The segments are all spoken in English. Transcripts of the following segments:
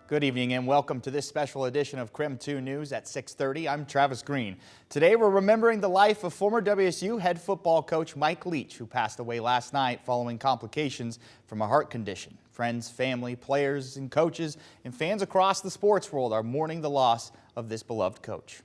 Good evening and welcome to this special edition of KREM 2 News at 6:30. I'm Travis Green. Today we're remembering the life of former WSU head football coach Mike Leach, who passed away last night following complications from a heart condition. Friends, family, players, and coaches and fans across the sports world are mourning the loss of this beloved coach.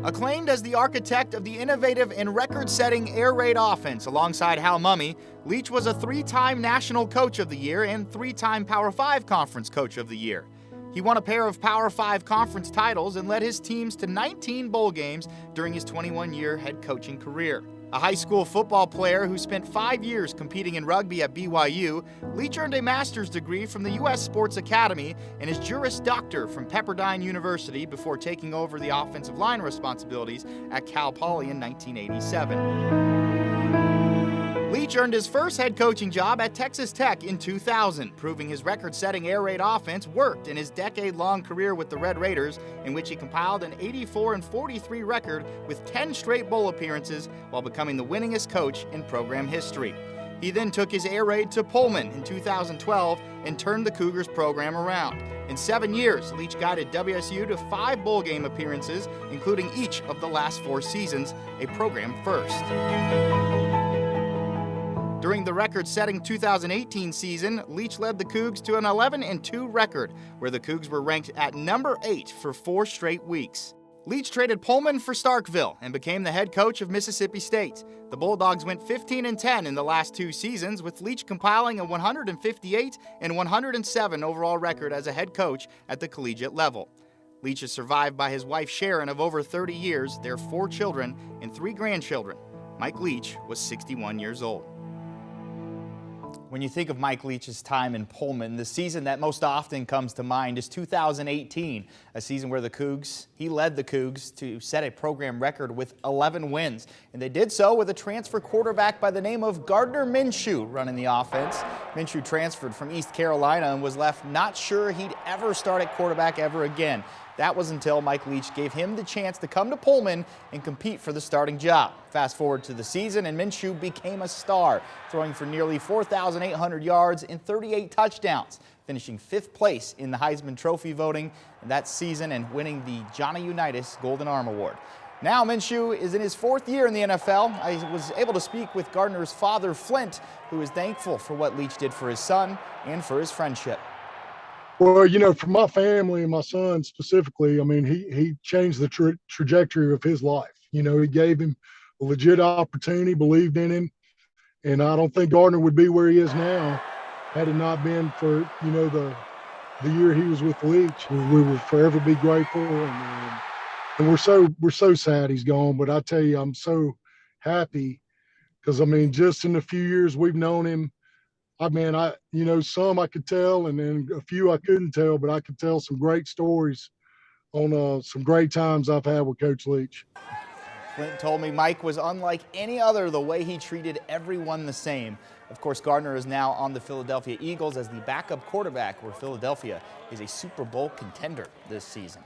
Acclaimed as the architect of the innovative and record-setting air raid offense alongside Hal Mumme, Leach was a three-time National Coach of the Year and three-time Power 5 Conference Coach of the Year. He won a pair of Power 5 Conference titles and led his teams to 19 bowl games during his 21-year head coaching career. A high school football player who spent 5 years competing in rugby at BYU, Leach earned a master's degree from the U.S. Sports Academy and is Juris Doctor from Pepperdine University before taking over the offensive line responsibilities at Cal Poly in 1987. Leach earned his first head coaching job at Texas Tech in 2000, proving his record-setting air raid offense worked in his decade-long career with the Red Raiders, in which he compiled an 84-43 record with 10 straight bowl appearances while becoming the winningest coach in program history. He then took his air raid to Pullman in 2012 and turned the Cougars program around. In 7 years, Leach guided WSU to 5 bowl game appearances, including each of the last 4 seasons, a program first. During the record-setting 2018 season, Leach led the Cougs to an 11-2 record, where the Cougs were ranked at number 8 for 4 straight weeks. Leach traded Pullman for Starkville and became the head coach of Mississippi State. The Bulldogs went 15-10 in the last 2 seasons, with Leach compiling a 158 and 107 overall record as a head coach at the collegiate level. Leach is survived by his wife Sharon of over 30 years, their 4 children, and 3 grandchildren. Mike Leach was 61 years old. When you think of Mike Leach's time in Pullman, the season that most often comes to mind is 2018, a season where he led the Cougs to set a program record with 11 wins. And they did so with a transfer quarterback by the name of Gardner Minshew running the offense. Minshew transferred from East Carolina and was left not sure he'd ever start at quarterback ever again. That was until Mike Leach gave him the chance to come to Pullman and compete for the starting job. Fast forward to the season, and Minshew became a star, throwing for nearly 4,800 yards and 38 touchdowns, finishing 5th place in the Heisman Trophy voting in that season and winning the Johnny Unitas Golden Arm Award. Now Minshew is in his 4th year in the NFL. I was able to speak with Gardner's father, Flint, who is thankful for what Leach did for his son and for his friendship. Well, you know, for my family and my son specifically, I mean, he changed the trajectory of his life. You know, he gave him a legit opportunity, believed in him, and I don't think Gardner would be where he is now had it not been for, you know, the year he was with Leach. We will forever be grateful, and we're so sad he's gone. But I tell you, I'm so happy because, I mean, just in the few years we've known him, you know, some I could tell, and then a few I couldn't tell, but I could tell some great stories on some great times I've had with Coach Leach. Flint told me Mike was unlike any other, the way he treated everyone the same. Of course, Gardner is now on the Philadelphia Eagles as the backup quarterback, where Philadelphia is a Super Bowl contender this season.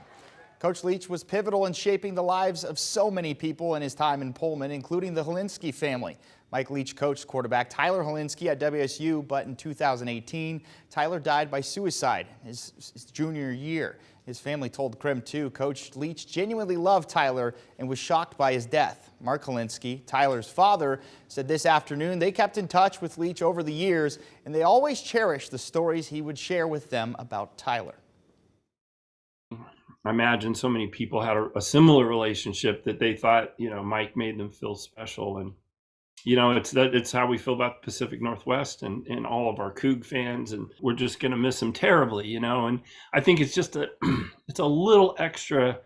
Coach Leach was pivotal in shaping the lives of so many people in his time in Pullman, including the Hilinski family. Mike Leach coached quarterback Tyler Hilinski at WSU, but in 2018, Tyler died by suicide his junior year. His family told KREM 2 Coach Leach genuinely loved Tyler and was shocked by his death. Mark Hilinski, Tyler's father, said this afternoon they kept in touch with Leach over the years, and they always cherished the stories he would share with them about Tyler. I imagine so many people had a similar relationship that they thought, you know, Mike made them feel special. And, you know, it's how we feel about the Pacific Northwest and all of our Coug fans. And we're just going to miss him terribly, you know. And I think it's just it's a little extra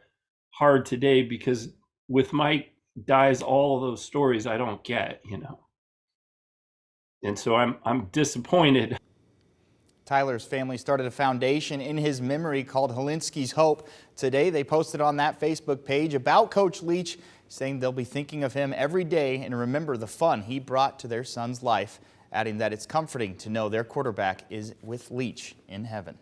hard today because with Mike dies all of those stories I don't get, you know. And so I'm disappointed. Tyler's family started a foundation in his memory called Hilinski's Hope. Today, they posted on that Facebook page about Coach Leach, saying they'll be thinking of him every day and remember the fun he brought to their son's life, adding that it's comforting to know their quarterback is with Leach in heaven.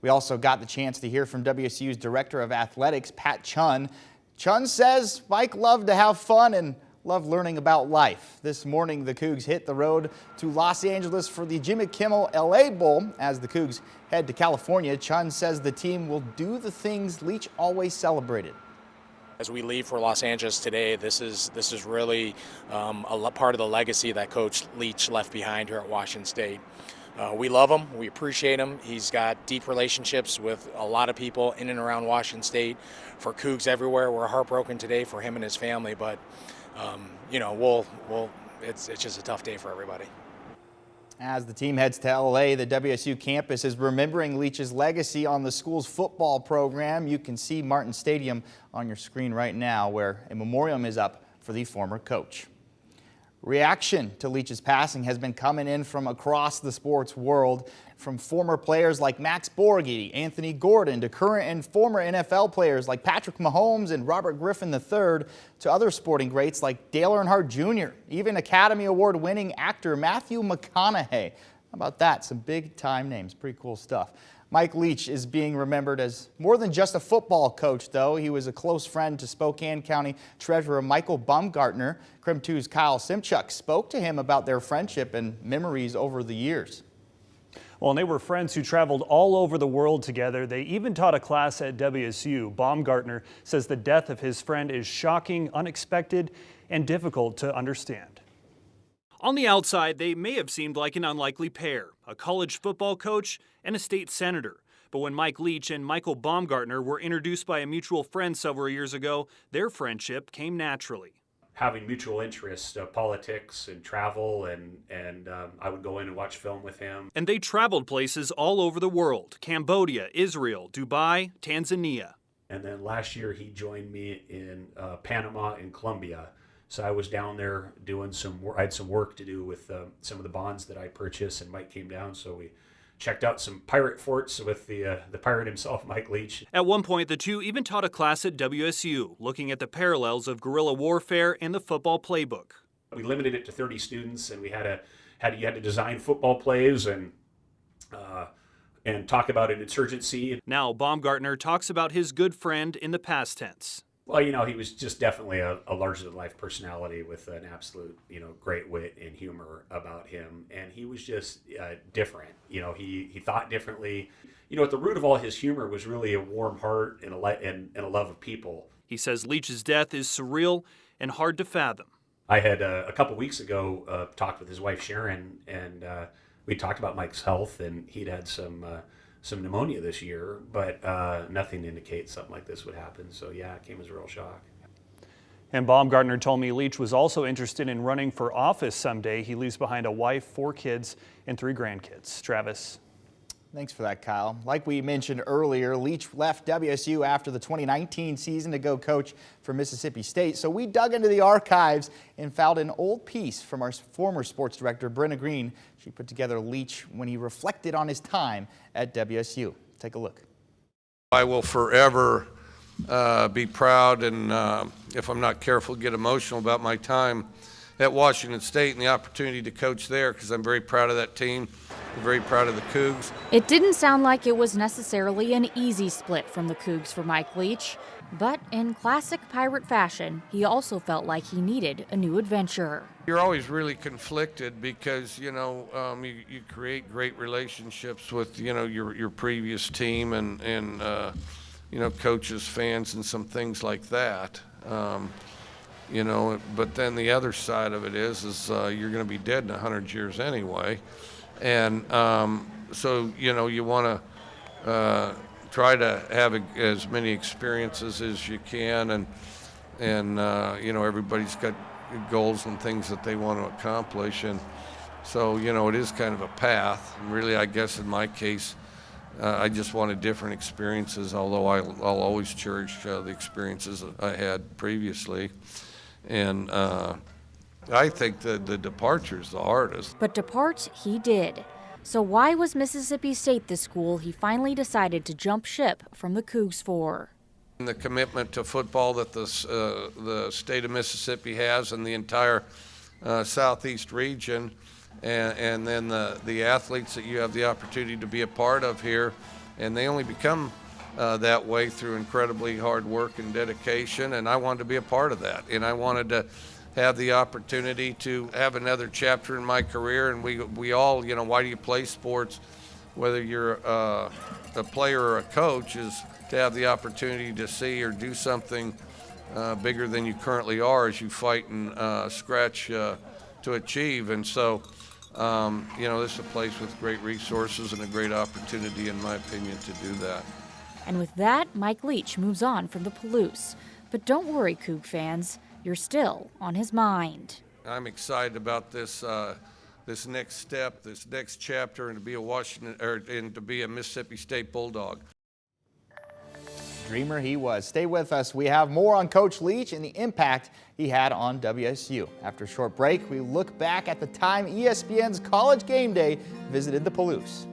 We also got the chance to hear from WSU's Director of Athletics, Pat Chun. Chun says Mike loved to have fun and love learning about life. This morning, the Cougs hit the road to Los Angeles for the Jimmy Kimmel LA Bowl. As the Cougs head to California, Chun says the team will do the things Leach always celebrated. As we leave for Los Angeles today, this is really a part of the legacy that Coach Leach left behind here at Washington State. We love him. We appreciate him. He's got deep relationships with a lot of people in and around Washington State. For Cougs everywhere, we're heartbroken today for him and his family, but you know, it's just a tough day for everybody. As the team heads to LA, the WSU campus is remembering Leach's legacy on the school's football program. You can see Martin Stadium on your screen right now, where a memorial is up for the former coach. Reaction to Leach's passing has been coming in from across the sports world, from former players like Max Borghi, Anthony Gordon, to current and former NFL players like Patrick Mahomes and Robert Griffin III, to other sporting greats like Dale Earnhardt Jr., even Academy Award-winning actor Matthew McConaughey. How about that? Some big-time names. Pretty cool stuff. Mike Leach is being remembered as more than just a football coach, though. He was a close friend to Spokane County Treasurer Michael Baumgartner. KREM 2's Kyle Simchuk spoke to him about their friendship and memories over the years. Well, and they were friends who traveled all over the world together. They even taught a class at WSU. Baumgartner says the death of his friend is shocking, unexpected, and difficult to understand. On the outside, they may have seemed like an unlikely pair, a college football coach and a state senator. But when Mike Leach and Michael Baumgartner were introduced by a mutual friend several years ago, their friendship came naturally. Having mutual interests, politics and travel, and I would go in and watch film with him. And they traveled places all over the world: Cambodia, Israel, Dubai, Tanzania. And then last year he joined me in Panama and Colombia. So I was down there doing some work. I had some work to do with some of the bonds that I purchased, and Mike came down, so we checked out some pirate forts with the pirate himself, Mike Leach. At one point, the two even taught a class at WSU, looking at the parallels of guerrilla warfare and the football playbook. We limited it to 30 students, and we you had to design football plays and talk about an insurgency. Now Baumgartner talks about his good friend in the past tense. Well, you know, he was just definitely a larger-than-life personality with an absolute, great wit and humor about him. And he was just different. You know, he thought differently. You know, at the root of all his humor was really a warm heart and a love of people. He says Leach's death is surreal and hard to fathom. I had, a couple weeks ago, talked with his wife, Sharon, and we talked about Mike's health, and he'd had some pneumonia this year, but nothing to indicate something like this would happen. So yeah, it came as a real shock. And Baumgartner told me Leach was also interested in running for office someday. He leaves behind a wife, 4 kids, and 3 grandkids. Travis. Thanks for that, Kyle. Like we mentioned earlier, Leach left WSU after the 2019 season to go coach for Mississippi State. So we dug into the archives and found an old piece from our former sports director, Brenna Green. She put together Leach when he reflected on his time at WSU. Take a look. I will forever be proud, and if I'm not careful, get emotional about my time at Washington State and the opportunity to coach there, because I'm very proud of that team. I'm very proud of the Cougs. It didn't sound like it was necessarily an easy split from the Cougs for Mike Leach, but in classic Pirate fashion, he also felt like he needed a new adventure. You're always really conflicted because, you create great relationships with, your previous team and coaches, fans, and some things like that. But then the other side of it is you're going to be dead in 100 years anyway. And so, you want to try to have as many experiences as you can. And everybody's got goals and things that they want to accomplish. And so, it is kind of a path. And really, I guess in my case, I just wanted different experiences, although I'll always cherish the experiences that I had previously. And I think the departure's the hardest. But depart he did. So why was Mississippi State the school he finally decided to jump ship from the Cougs for? The commitment to football that the state of Mississippi has and the entire southeast region, and then the athletes that you have the opportunity to be a part of here, and they only become that way through incredibly hard work and dedication, and I wanted to be a part of that, and I wanted to have the opportunity to have another chapter in my career. And we all, you know, why do you play sports? Whether you're a player or a coach, is to have the opportunity to see or do something bigger than you currently are as you fight and scratch to achieve. And so, you know, this is a place with great resources and a great opportunity, in my opinion, to do that. And with that, Mike Leach moves on from the Palouse. But don't worry, Coug fans, you're still on his mind. I'm excited about this this next step, this next chapter, and to be to be a Mississippi State Bulldog. Dreamer he was. Stay with us. We have more on Coach Leach and the impact he had on WSU. After a short break, we look back at the time ESPN's College Game Day visited the Palouse.